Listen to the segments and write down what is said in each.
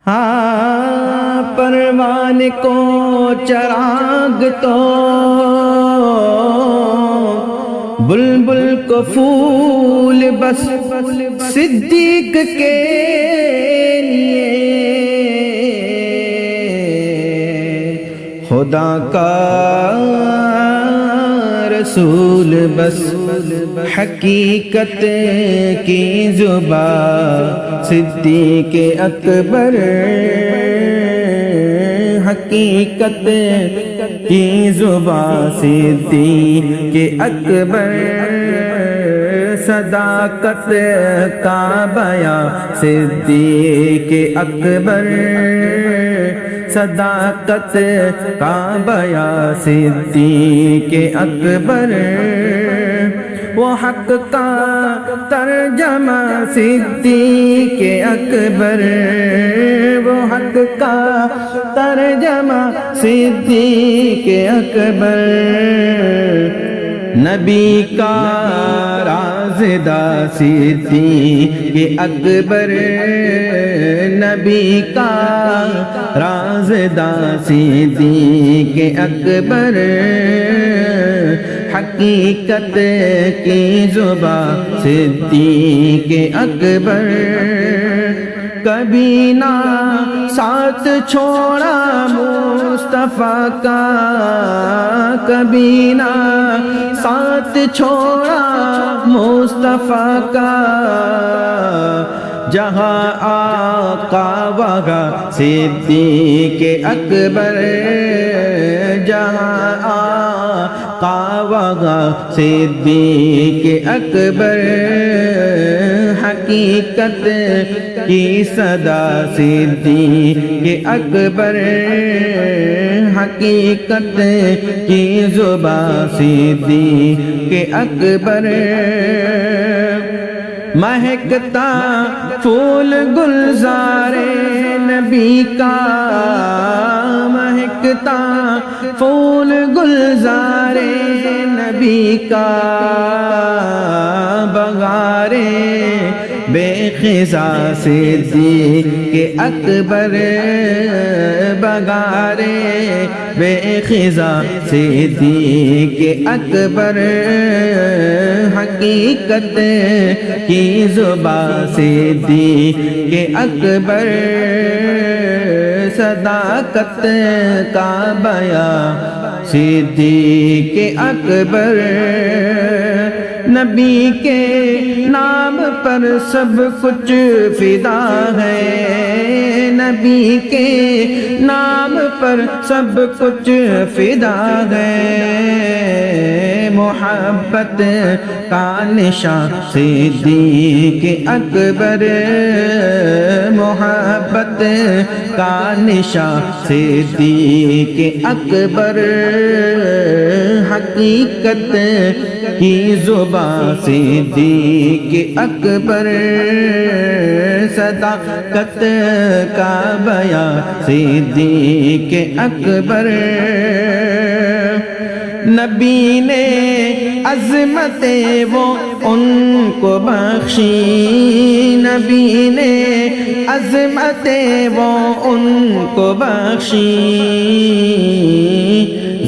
ہاں پروان کو چراغ تو بلبل کو پھول بس صدیق کے لیے خدا کا رسول بس حقیقت کی زبان صدیق اکبر حقیقت کی زبان صدیق اکبر صداقت کا بیان صدیق اکبر صداقت کا بیان صدیق اکبر وہ حق کا ترجمہ صدیق اکبر وہ حق کا ترجمہ صدیق اکبر نبی کا رازدہ صدیق اکبر نبی کا رازدہ صدیق اکبر حقیقت کی زبان صدیق اکبر کبھی نہ ساتھ چھوڑا مصطفیٰ کا کبھی نہ ساتھ چھوڑا مصطفیٰ کا جہاں آقا وہاں صدیق اکبر جہاں آقا وہاں صدیق اکبر حقیقت کی صدا صدیق اکبر حقیقت کی زبان صدیق اکبر مہکتا پھول گلزار نبی کا مہکتا پھول گلزار نبی کا بغارے بے خزاں صدیق اکبر بغارے بے خزاں صدیق اکبر حقیقت کی زبان صدیق اکبر صداقت کا بیان صدیق اکبر نبی کے نام پر سب کچھ فدا ہے نبی کے نام پر سب کچھ فدا ہے محبت کا نشان صدیق اکبر محبت کا نشان صدیق اکبر حقیقت کی زبان صدیق اکبر صداقت کا بیان صدیق اکبر نبی نے عظمت وہ ان کو بخشی نبی نے عظمت وہ ان کو بخشی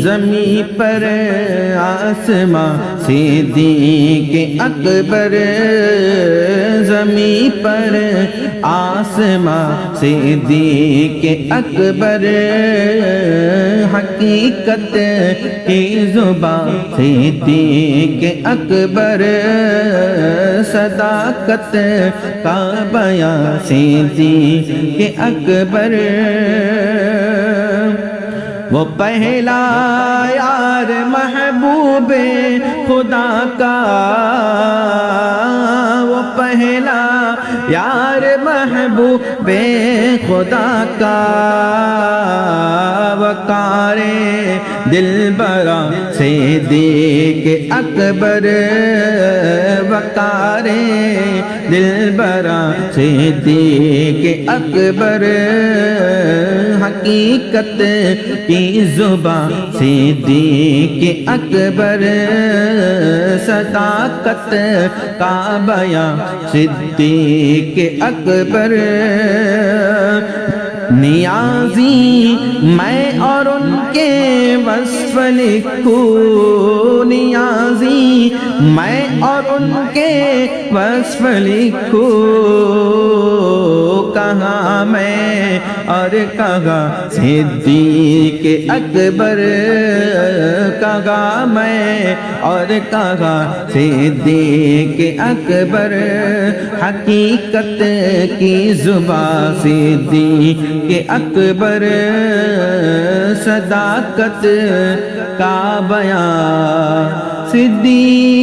زمین پر آسماں صدیق اکبر زمین پر آسماں صدیق اکبر حقیقت کی زبان صدیق اکبر صداقت کا بیان صدیق اکبر وہ پہلا یار محبوب خدا کا وہ پہلا یار محبوب خدا کا وقار دل برا صدیق اکبر وقار دل برا صدیق اکبر حقیقت کی زبان صدیق اکبر صداقت کا بیان صدیق اکبر نیازی میں اور ان کے وصف لکھوں، نیازی میں اور ان کے وصف لکھوں، کہاں میں اور کہاں صدیق اکبر، کہاں میں اور کہاں صدیق اکبر، حقیقت کی زبان صدیق اکبر، صداقت کا بیان صدیق